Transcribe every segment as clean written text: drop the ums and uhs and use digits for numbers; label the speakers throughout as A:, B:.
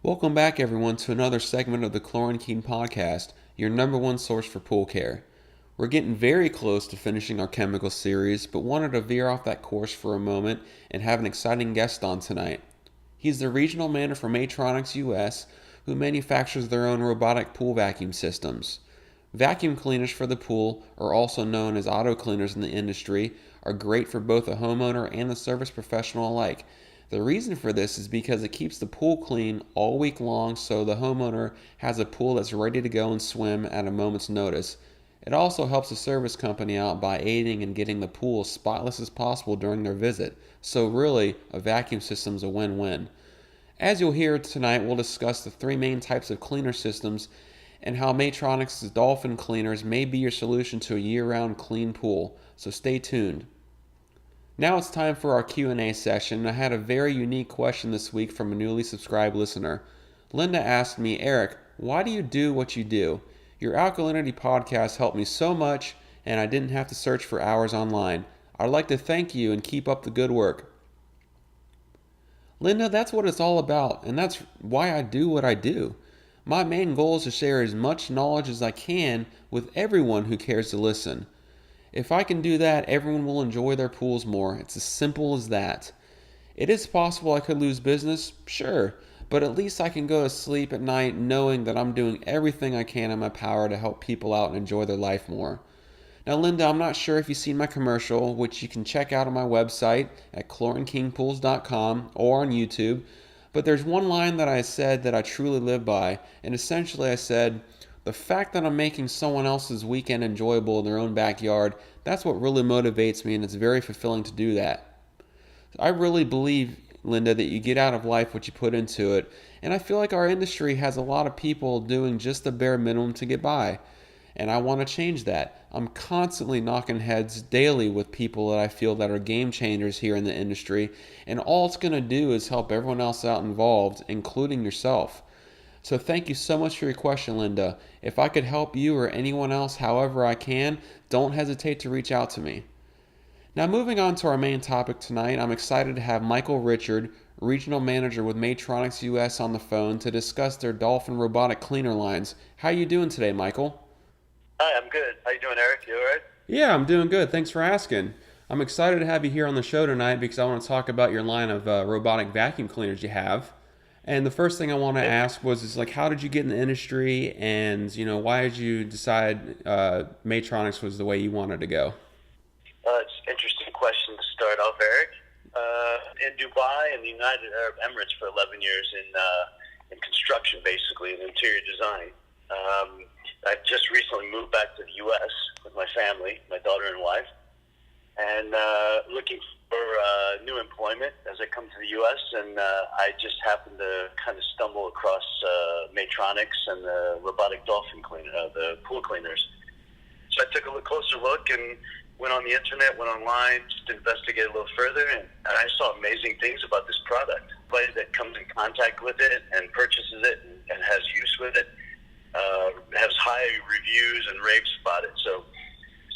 A: Welcome back, everyone, to another segment of the 𝐸𝐭 podcast, your number one source for pool care. We're getting very close to finishing our chemical series, but wanted to veer off that course for a moment and have an exciting guest on tonight. He's the regional manager for Maytronics US, who manufactures their own robotic pool vacuum systems. Vacuum cleaners for the pool, or also known as auto cleaners in the industry, are great for both the homeowner and the service professional alike. The reason for this is because it keeps the pool clean all week long, so the homeowner has a pool that's ready to go and swim at a moment's notice. It also helps the service company out by aiding in getting the pool as spotless as possible during their visit. So really, a vacuum system's a win-win. As you'll hear tonight, we'll discuss the three main types of cleaner systems and how Maytronics Dolphin cleaners may be your solution to a year-round clean pool. So stay tuned. Now it's time for our Q&A session. I had a very unique question this week from a newly subscribed listener. Linda asked me, Eric, why do you do what you do? Your alkalinity podcast helped me so much, and I didn't have to search for hours online. I'd like to thank you and keep up the good work. Linda, that's what it's all about, and that's why I do what I do. My main goal is to share as much knowledge as I can with everyone who cares to listen. If I can do that, everyone will enjoy their pools more. It's as simple as that. It is possible I could lose business, sure, but at least I can go to sleep at night knowing that I'm doing everything I can in my power to help people out and enjoy their life more. Now, Linda, I'm not sure if you've seen my commercial, which you can check out on my website at 𝐸𝐿𝐼NKingpools.com or on YouTube, but there's one line that I said that I truly live by, and essentially I said, the fact that I'm making someone else's weekend enjoyable in their own backyard, that's what really motivates me, and it's very fulfilling to do that. I really believe, Linda, that you get out of life what you put into it, and I feel like our industry has a lot of people doing just the bare minimum to get by, and I want to change that. I'm constantly knocking heads daily with people that I feel that are game changers here in the industry, and all it's going to do is help everyone else out involved, including yourself. So thank you so much for your question, Linda. If I could help you or anyone else however I can, don't hesitate to reach out to me. Now moving on to our main topic tonight, I'm excited to have Michael Richard, Regional Manager with Maytronics US on the phone to discuss their Dolphin Robotic cleaner lines. How are you doing today, Michael?
B: Hi, I'm good. How you doing, Eric? You all right?
A: Yeah, I'm doing good. Thanks for asking. I'm excited to have you here on the show tonight because I want to talk about your line of robotic vacuum cleaners you have. And the first thing I want to ask was, how did you get in the industry, and why did you decide Maytronics was the way you wanted to go?
B: It's an interesting question to start off, Eric. In Dubai and the United Arab Emirates for 11 years in construction, basically, in interior design. I just recently moved back to the U.S. with my family, my daughter and wife, and looking for new employment as I come to the U.S. And I just happened to kind of stumble across Maytronics and the robotic dolphin cleaner, the pool cleaners. So I took a closer look and went on the internet, went online, just investigated a little further, and I saw amazing things about this product. Anybody that comes in contact with it and purchases it and has use with it has high reviews and raves about it. So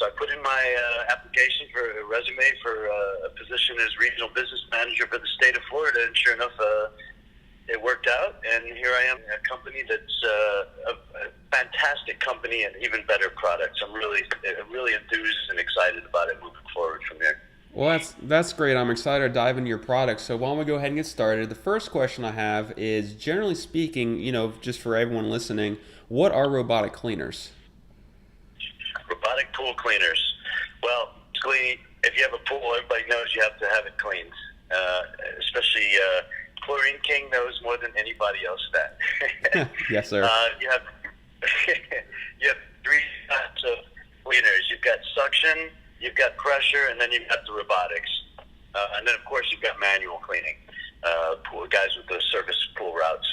B: I put in my application for a resume for a position as regional business manager for the state of Florida, and sure enough, it worked out. And here I am, a company that's a fantastic company and even better products. I'm really enthused and excited about it moving forward from there.
A: Well, that's great. I'm excited to dive into your products. So why don't we go ahead and get started? The first question I have is, generally speaking, just for everyone listening, what are robotic cleaners?
B: Robotic pool cleaners. Well, basically, if you have a pool, everybody knows you have to have it cleaned. Especially 𝐸𝐿𝐼NKing knows more than anybody else that.
A: Yes, sir.
B: You have you have three types of cleaners. You've got suction, you've got pressure, and then you've got the robotics. And then, of course, you've got manual cleaning, pool guys with those service pool routes.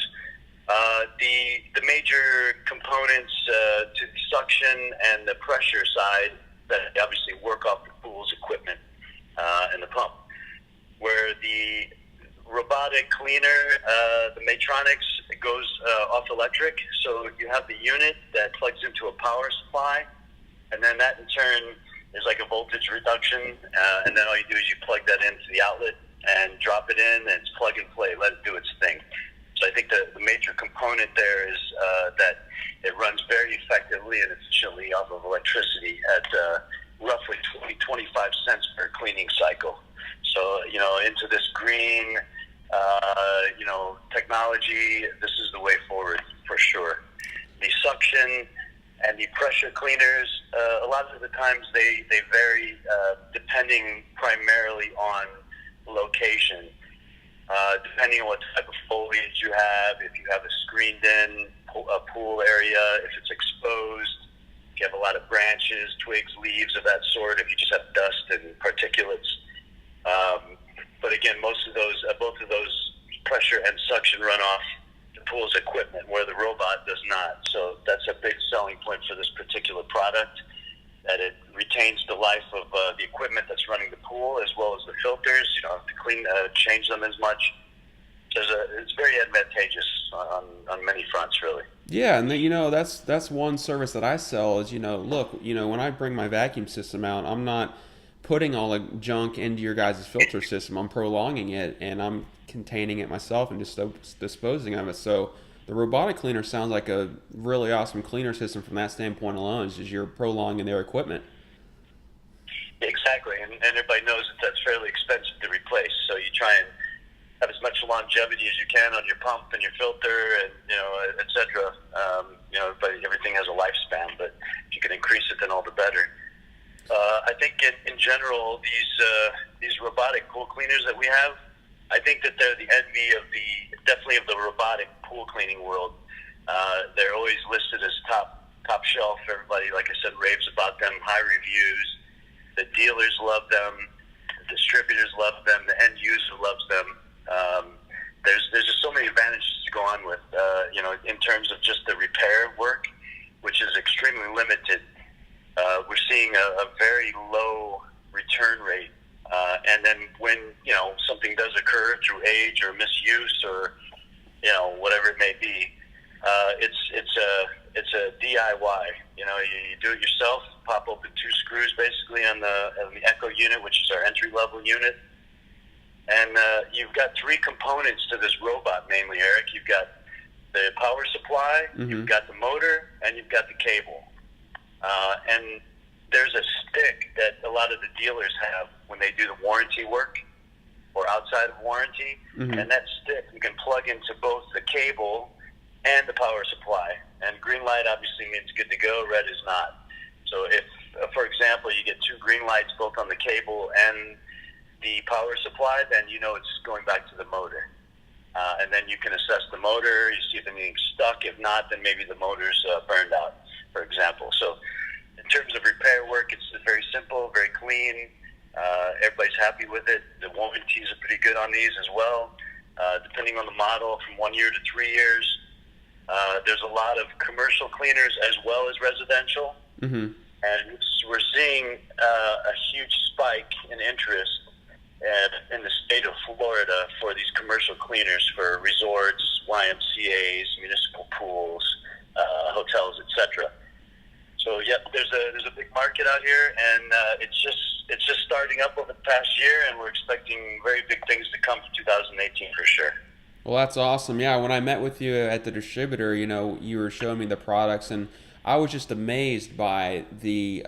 B: The major components to the suction and the pressure side that obviously work off the pool's equipment and the pump. Where the robotic cleaner, the Maytronics, goes off electric, so you have the unit that plugs into a power supply, and then that in turn is like a voltage reduction, and then all you do is you plug that into the outlet and drop it in, and it's plug and play, let it do its thing. So I think the Maytronics component there is that it runs very effectively and efficiently off of electricity at roughly 25 cents per cleaning cycle. So, into this green, technology, this is the way forward for sure. The suction and the pressure cleaners, a lot of the times they vary depending primarily on location. Depending on what type of foliage you have, if you have a screened-in pool area, if it's exposed, if you have a lot of branches, twigs, leaves of that sort, if you just have dust and particulates. But again, both of those pressure and suction run off the pool's equipment, where the robot does not. So that's a big selling point for this particular product, that it retains the life of the equipment that's running the pool, as well as the filters. You don't have to change them as much. It's very advantageous on many fronts, really.
A: Yeah, and that's one service that I sell is, look, when I bring my vacuum system out, I'm not putting all the junk into your guys' filter system. I'm prolonging it, and I'm containing it myself and just disposing of it. So the robotic cleaner sounds like a really awesome cleaner system from that standpoint alone. It's just you're prolonging their equipment.
B: Exactly, and everybody knows that's fairly expensive to replace. So you try and have as much longevity as you can on your pump and your filter, and et cetera. But everything has a lifespan. But if you can increase it, then all the better. I think in general, these robotic pool cleaners that we have, I think that they're the envy of definitely of the robotic pool cleaning world. They're always listed as top shelf. Everybody, like I said, raves about them. High reviews. The dealers love them. The distributors love them. The end user loves them. There's just so many advantages to go on with, in terms of just the repair work, which is extremely limited. We're seeing a very low return rate, and then when something does occur through age or misuse or whatever it may be, it's a DIY. You do it yourself. Pop open 2 screws basically on the 𝐬𝐽 unit, which is our entry level unit. And you've got 3 components to this robot mainly, Eric. You've got the power supply, you've got the motor, and you've got the cable. And there's a stick that a lot of the dealers have when they do the warranty work or outside of warranty. And that stick you can plug into both the cable and the power supply. And green light obviously means good to go, red is not. So if, for example, you get 2 green lights both on the cable and the power supply, then it's going back to the motor. And then you can assess the motor, you see if anything's stuck. If not, then maybe the motor's burned out, for example. So in terms of repair work, it's very simple, very clean. Everybody's happy with it. The warranties are pretty good on these as well, depending on the model, from 1 year to 3 years. There's a lot of commercial cleaners as well as residential. And we're seeing a huge spike in interest in the state of Florida for these commercial cleaners for resorts, YMCAs, municipal pools, hotels, etc. So, there's a big market out here, and it's just starting up over the past year, and we're expecting very big things to come for 2018 for sure.
A: Well, that's awesome. Yeah, when I met with you at the distributor, you were showing me the products, and I was just amazed by the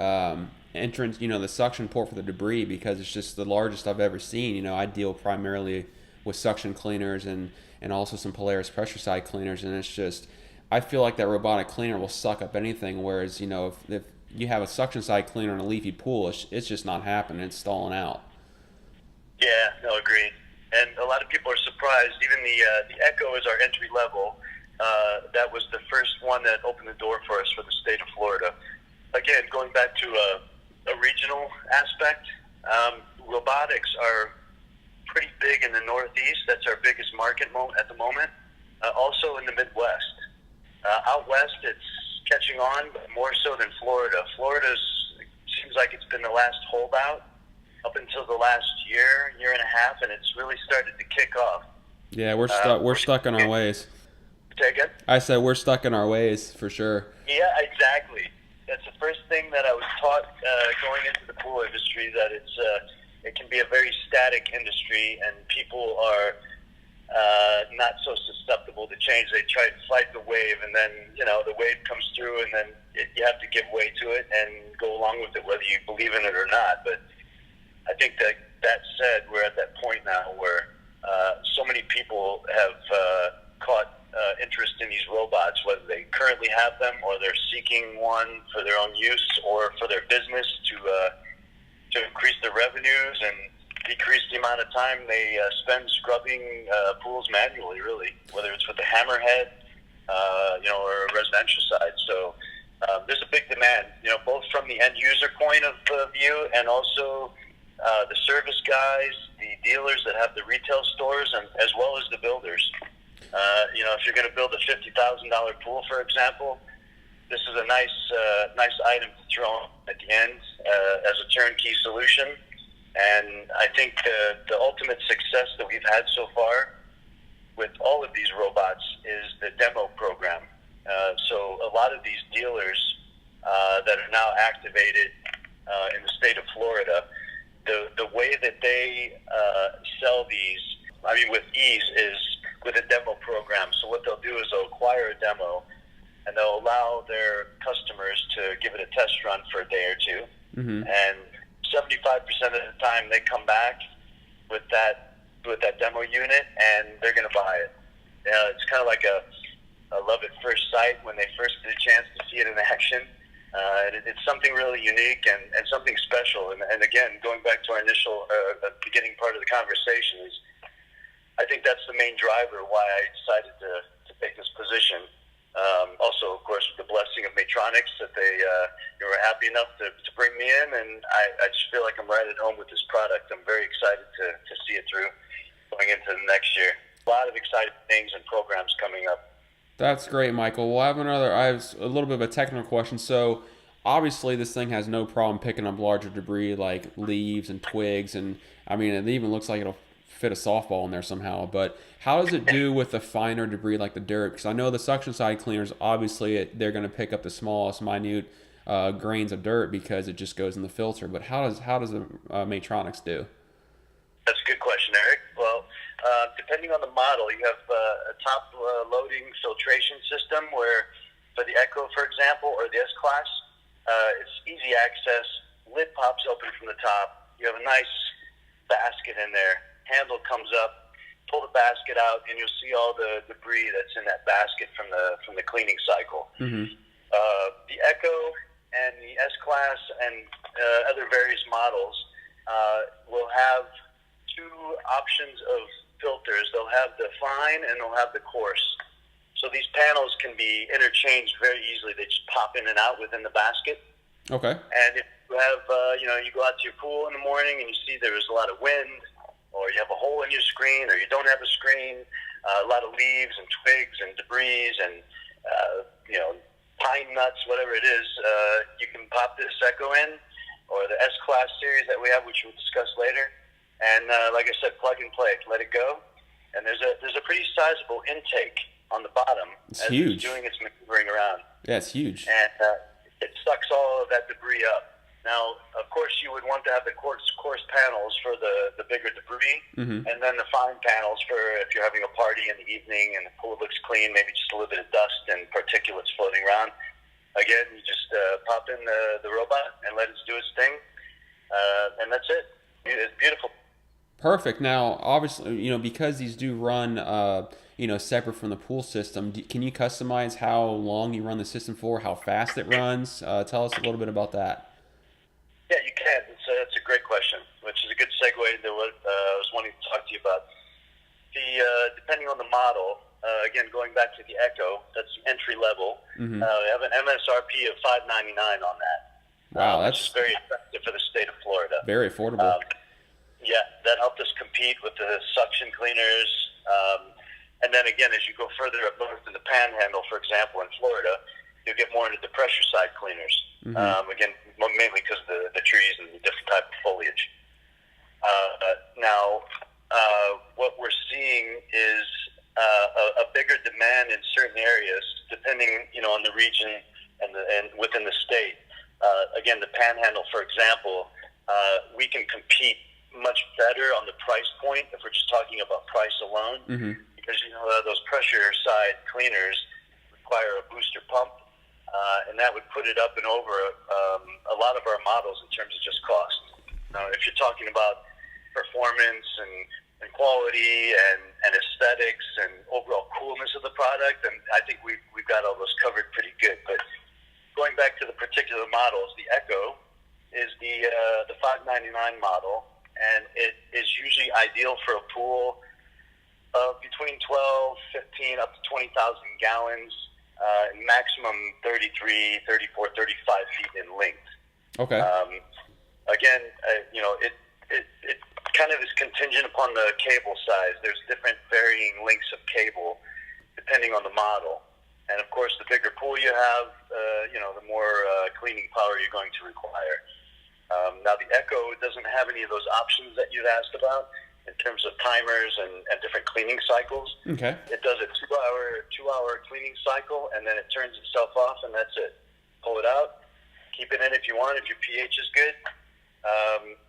A: entrance, the suction port for the debris, because it's just the largest I've ever seen. I deal primarily with suction cleaners and also some Polaris pressure side cleaners, and it's just, I feel like that robotic cleaner will suck up anything, whereas, if you have a suction side cleaner in a leafy pool, it's just not happening. It's stalling out.
B: Yeah, no, agreed. And a lot of people are surprised. Even the 𝐬𝐽 is our entry level. That was the first one that opened the door for us for the state of Florida. Again, going back to a regional aspect, robotics are pretty big in the Northeast. That's our biggest market at the moment. Also in the Midwest. Out west, it's catching on, but more so than Florida. Florida seems like it's been the last holdout up until the last year and a half, and it's really started to kick off.
A: Yeah, we're stuck in our ways.
B: Say again?
A: I said we're stuck in our ways for sure.
B: Yeah, exactly. That's the first thing that I was taught going into the pool industry, that it can be a very static industry, and people are not so susceptible susceptible to change. They try to fight the wave, and then, the wave comes through, and then you have to give way to it and go along with it, whether you believe in it or not. But I think that said, we're at that point now where so many people have caught interest in these robots, whether they currently have them or they're seeking one for their own use or for their business to increase their revenues and decrease the amount of time they spend scrubbing pools manually, really, whether it's with the hammerhead, or a residential side. So there's a big demand, both from the end user point of view and also the service guys, the dealers that have the retail stores, and as well as the builders. If you're going to build a $50,000 pool, for example, this is a nice item to throw at the end as a turnkey solution. And I think the ultimate success that we've had so far with all of these robots is the demo program. So a lot of these dealers that are now activated in the state of Florida, the way that they sell these, with ease, is with a demo program. So what they'll do is they'll acquire a demo, and they'll allow their customers to give it a test run for a day or two. Mm-hmm. And 75% of the time they come back with that demo unit, and they're going to buy it. It's kind of like a love at first sight when they first get a chance to see it in action. It's something really unique and something special. And again, going back to our initial beginning part of the conversation, is I think that's the main driver why I decided to take this position. Also, of course, with the blessing of Maytronics, that they were happy enough to bring me in, and I just feel like I'm right at home with this product. I'm very excited to see it through going into the next year. A lot of exciting things and programs coming up.
A: That's great, Michael. I have a little bit of a technical question. So obviously this thing has no problem picking up larger debris like leaves and twigs, and it even looks like it'll fit a softball in there somehow. But how does it do with the finer debris like the dirt? Because I know the suction side cleaners, obviously they're going to pick up the smallest, minute grains of dirt because it just goes in the filter. But how does the Maytronics do?
B: That's a good question, Eric. Well, depending on the model, you have a top loading filtration system where, for the 𝐬𝐿, for example, or the S-Class, it's easy access. Lid pops open from the top. You have a nice basket in there. Handle comes up. Pull the basket out, and you'll see all the debris that's in that basket from the cleaning cycle. Mm-hmm. The 𝐬𝐿 and the S-Class and other various models will have two options of filters. They'll have the fine and they'll have the coarse. So these panels can be interchanged very easily. They just pop in and out within the basket. Okay. And if you have, you go out to your pool in the morning and you see there's a lot of wind, or you have a hole in your screen, or you don't have a screen, a lot of leaves and twigs and debris and, pine nuts, whatever it is, you can pop this 𝐬𝐿 in, or the S-Class series that we have, which we'll discuss later. And like I said, plug and play, let it go. And there's a pretty sizable intake on the bottom.
A: It's huge.
B: It's doing its maneuvering around.
A: Yeah, it's huge.
B: And it sucks all of that debris up. Now, of course, you would want to have the coarse panels for the bigger debris, mm-hmm. and then the fine panels for if you're having a party in the evening and the pool looks clean, maybe just a little bit of dust and particulates floating around. Again, you just pop in the robot and let it do its thing, and that's it. It's beautiful.
A: Perfect. Now, obviously, because these do run, separate from the pool system, can you customize how long you run the system for, how fast it runs? Tell us a little bit about that.
B: Yeah, you can. It's a great question, which is a good segue into what I was wanting to talk to you about. Depending on the model, again, going back to the 𝐬𝐿, that's entry level. Mm-hmm. We have an MSRP of $599 on that.
A: Wow,
B: that's very effective for the state of Florida.
A: Very affordable.
B: Yeah, that helped us compete with the suction cleaners. And then again, as you go further up north in the Panhandle, for example, in Florida, you'll get more into the pressure side cleaners. Mm-hmm. Again, mainly because of the trees and the different type of foliage. Now, what we're seeing is a bigger demand in certain areas, depending, on the region and within the state. Again, the Panhandle, for example, we can compete much better on the price point if we're just talking about price alone, mm-hmm. because because those pressure side cleaners require a booster pump, and that would put it up and over a lot of our models in terms of just cost. Now, if you're talking about performance and quality and aesthetics and overall coolness of the product, and I think we've got all those covered pretty good. But going back to the particular models, the 𝐿 is the $599 model, and it is usually ideal for a pool of between 12, 15, up to 20,000 gallons, maximum 33, 34, 35 feet in length.
A: Okay.
B: Again, it kind of is contingent upon the cable size. There's different varying lengths of cable depending on the model. And, of course, the bigger pool you have, the more cleaning power you're going to require. Now, the 𝐿 doesn't have any of those options that you'd asked about in terms of timers and different cleaning cycles.
A: Okay.
B: It does a two-hour cleaning cycle, and then it turns itself off, and that's it. Pull it out, keep it in if you want, if your pH is good,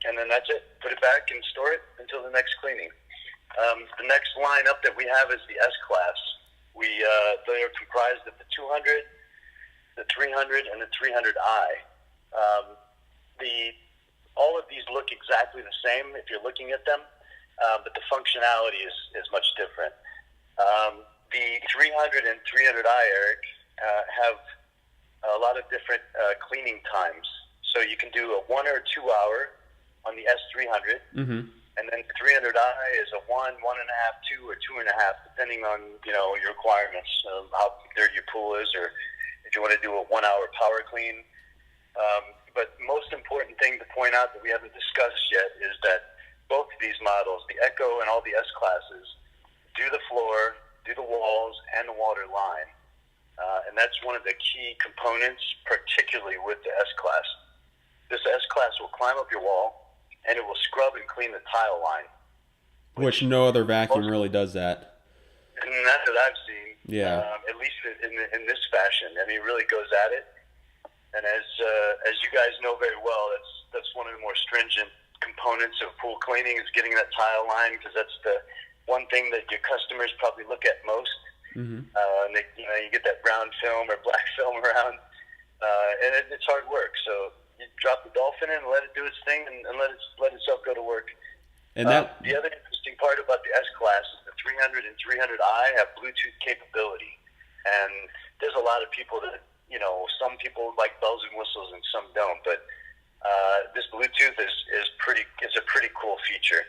B: and then that's it. Put it back and store it until the next cleaning. The next lineup that we have is the S class. They are comprised of the 200, the 300, and the 300i. All of these look exactly the same if you're looking at them, but the functionality is much different. The 300 and 300i, Eric, have a lot of different cleaning times. So you can do a 1 or 2 hour on the S300, and then the 300i is a 1, 1.5, 2, or 2.5, depending on your requirements, how dirty your pool is, or if you want to do a 1 hour power clean. But most important thing to point out that we haven't discussed yet is that both of these models, the 𝐿 and all the S classes, do the floor, do the walls, and the water line. And that's one of the key components, particularly with the S class. This S class will climb up your wall, and it will scrub and clean the tile line.
A: Which no other vacuum really does that.
B: And that's what I've seen.
A: Yeah.
B: At least in this fashion. I mean, it really goes at it. And as you guys know very well, that's one of the more stringent components of pool cleaning is getting that tile line, because that's the one thing that your customers probably look at most. And you get that brown film or black film around, and it's hard work. So you drop the Dolphin in and let it do its thing, and let itself go to work. And the other interesting part about the S class is the 300 and 300i have Bluetooth capability, and there's a lot of people that some people like bells and whistles and some don't, but this Bluetooth is a pretty cool feature.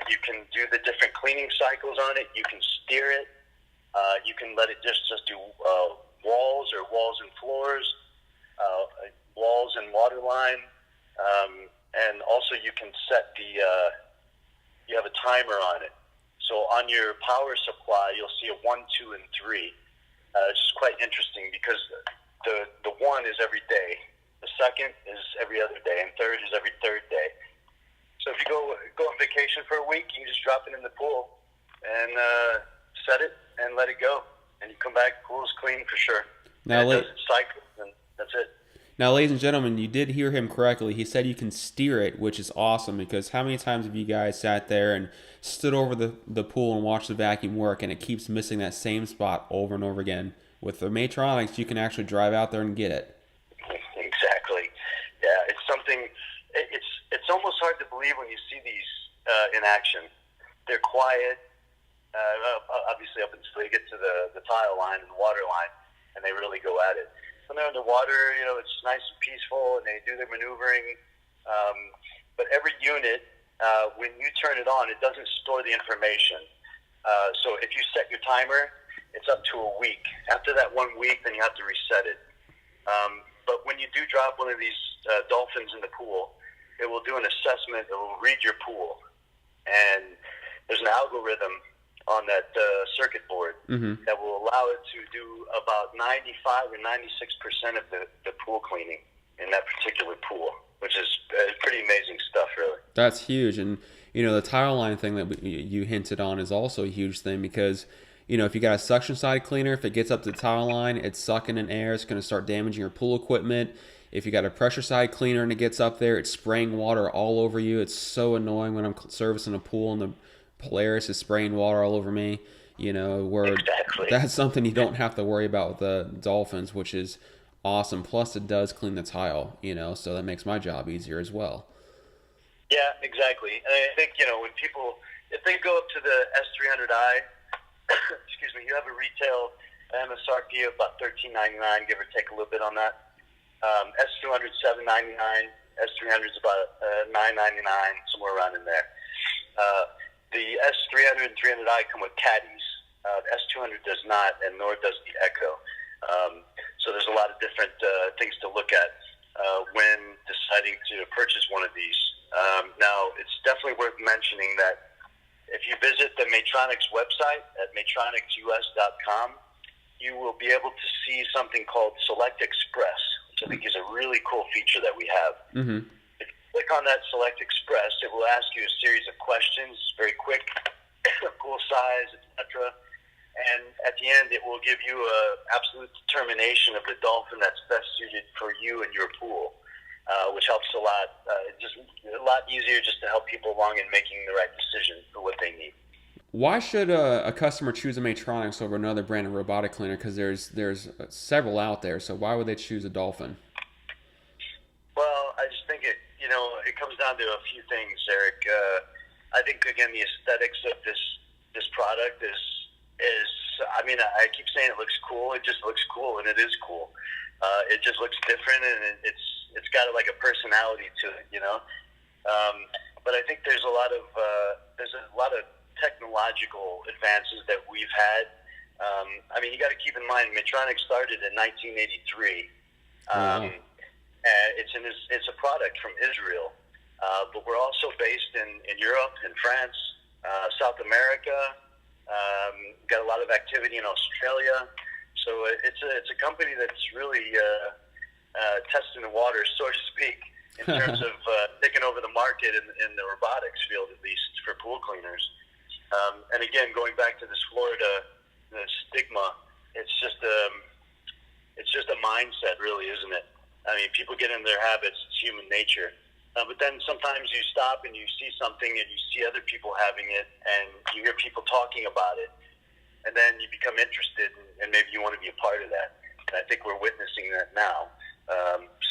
B: You can do the different cleaning cycles on it. You can steer it. You can let it just do walls and floors, walls and water line, and also you can set you have a timer on it. So on your power supply, you'll see a 1, 2, and 3. It's just quite interesting because the 1 is every day, the 2nd is every other day, and 3rd is every 3rd day. So if you go on vacation for a week, you can just drop it in the pool and set it and let it go, and you come back, pool is clean for sure. Now, it does its cycle, and that's it.
A: Now, ladies and gentlemen, you did hear him correctly. He said you can steer it, which is awesome, because how many times have you guys sat there and stood over the pool and watched the vacuum work, and it keeps missing that same spot over and over again? With the Maytronics, you can actually drive out there and get it.
B: Exactly. Yeah, it's something. It's almost hard to believe when you see these in action. They're quiet, obviously up until they get to the tile line and the water line, and they really go at it. When they're in the water, it's nice and peaceful, and they do their maneuvering. But every unit, when you turn it on, it doesn't store the information. So if you set your timer, it's up to a week. After that 1 week, then you have to reset it. But when you do drop one of these dolphins in the pool, it will do an assessment. It will read your pool. And there's an algorithm on that circuit board that will allow it to do about 95 or 96% of the pool cleaning in that particular pool, which is pretty amazing stuff, really.
A: That's huge. And, the tile line thing that you hinted on is also a huge thing, because, if you got a suction side cleaner, if it gets up to the tile line, it's sucking in air. It's going to start damaging your pool equipment. If you got a pressure side cleaner and it gets up there, it's spraying water all over you. It's so annoying when I'm servicing a pool and the Polaris is spraying water all over me. where
B: Exactly.
A: that's something you don't have to worry about with the Dolphins, which is awesome. Plus, it does clean the tile, so that makes my job easier as well.
B: Yeah, exactly. And I think, when people, if they go up to the S300i, excuse me, you have a retail MSRP of about $13.99, give or take a little bit on that. S200 $7.99, S300 is about $9.99, somewhere around in there. The S300 and 300i come with caddies. The S200 does not, and nor does the 𝐿𝐸𝐽. So there's a lot of different things to look at when deciding to purchase one of these. Now, it's definitely worth mentioning that if you visit the Maytronics website at 𝐬𝐻𝑟𝐺.com, you will be able to see something called Select Express, which I think is a really cool feature that we have.
A: Mm-hmm.
B: If you click on that Select Express, it will ask you a series of questions, very quick, pool size, etc. And at the end, it will give you an absolute determination of the dolphin that's best suited for you and your pool, which helps a lot. It's just a lot easier just to help people along in making the right decision for what they need.
A: Why should a customer choose a Maytronics over another brand of robotic cleaner? Because there's several out there. So why would they choose a Dolphin?
B: Well, I just think it comes down to a few things, Eric. I think again the aesthetics of this product is I mean, I keep saying it looks cool. It just looks cool, and it is cool. It just looks different, and it's got like a personality to it, But I think there's a lot of technological advances that we've had. I mean, you got to keep in mind, Maytronics started in 1983. And it's a product from Israel, but we're also based in Europe, in France, South America. Got a lot of activity in Australia. So it's a company that's really testing the waters, so to speak, in terms of taking over the market in the robotics field, at least for pool cleaners. And again, going back to this Florida stigma, it's just a mindset, really, isn't it? I mean, people get in their habits; it's human nature. But then sometimes you stop and you see something, and you see other people having it, and you hear people talking about it, and then you become interested, and maybe you want to be a part of that. And I think we're witnessing that now.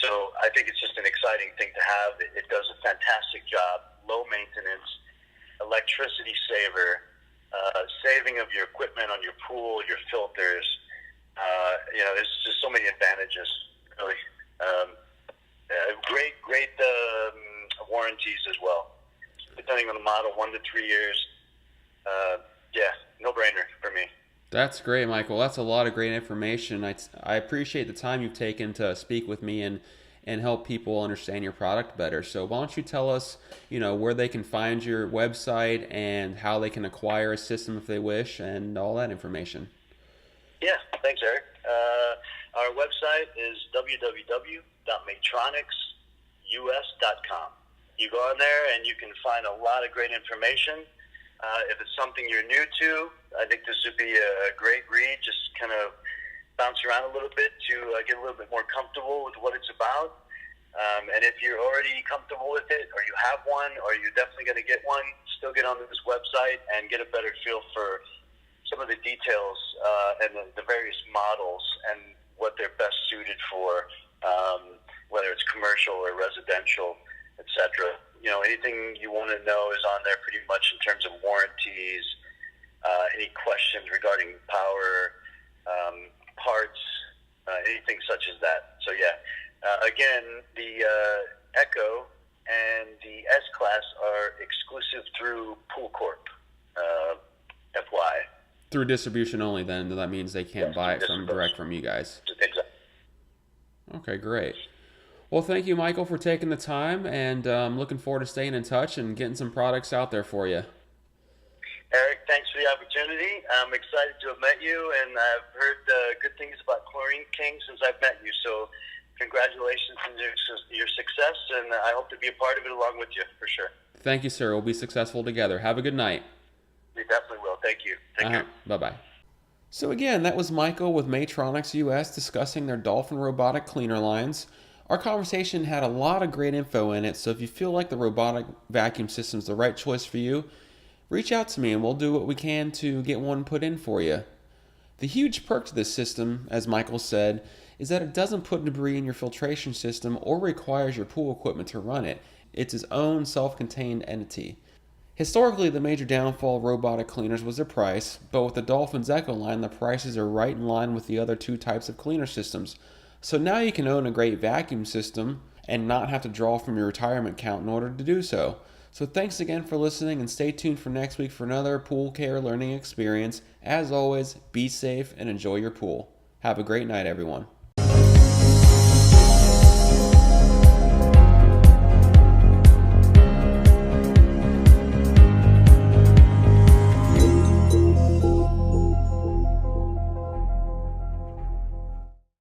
B: So I think it's just an exciting thing to have. It does a fantastic job, low maintenance, electricity saver, saving of your equipment on your pool, your filters. There's just so many advantages, really. Great warranties as well. Depending on the model, 1 to 3 years. No brainer for me.
A: That's great, Michael. That's a lot of great information. I appreciate the time you've taken to speak with me and help people understand your product better. So why don't you tell us, where they can find your website and how they can acquire a system if they wish, and all that information.
B: Yeah, thanks, Eric. Our website is www.maytronicsus.com. You go on there and you can find a lot of great information. If it's something you're new to, I think this would be a great read. Just kind of bounce around a little bit to get a little bit more comfortable with what it's about. And if you're already comfortable with it, or you have one, or you're definitely going to get one, still get onto this website and get a better feel for some of the details and the various models and what they're best suited for, whether it's commercial or residential, etc. Anything you want to know is on there pretty much in terms of warranties, any questions regarding power, parts, anything such as that. So again, the 𝐬𝐻 and the S-Class are exclusive through Pool Corp, FY.
A: Through distribution only, then that means they can't buy it direct from you guys.
B: Exactly.
A: Okay, great. Well, thank you, Michael, for taking the time, and I'm looking forward to staying in touch and getting some products out there for you.
B: Eric, thanks for the opportunity. I'm excited to have met you, and I've heard good things about Chlorine King since I've met you. So congratulations on your success, and I hope to be a part of it along with you, for sure.
A: Thank you, sir. We'll be successful together. Have a good night.
B: We definitely will. Thank you. Take care.
A: Bye-bye. So again, that was Michael with Maytronics US discussing their Dolphin robotic cleaner lines. Our conversation had a lot of great info in it, so if you feel like the robotic vacuum system is the right choice for you, reach out to me and we'll do what we can to get one put in for you. The huge perk to this system, as Michael said, is that it doesn't put debris in your filtration system or requires your pool equipment to run it. It's its own self-contained entity. Historically, the major downfall of robotic cleaners was their price, but with the Dolphin's Echo line, the prices are right in line with the other two types of cleaner systems. So now you can own a great vacuum system and not have to draw from your retirement account in order to do so. So thanks again for listening, and stay tuned for next week for another pool care learning experience. As always, be safe and enjoy your pool. Have a great night, everyone.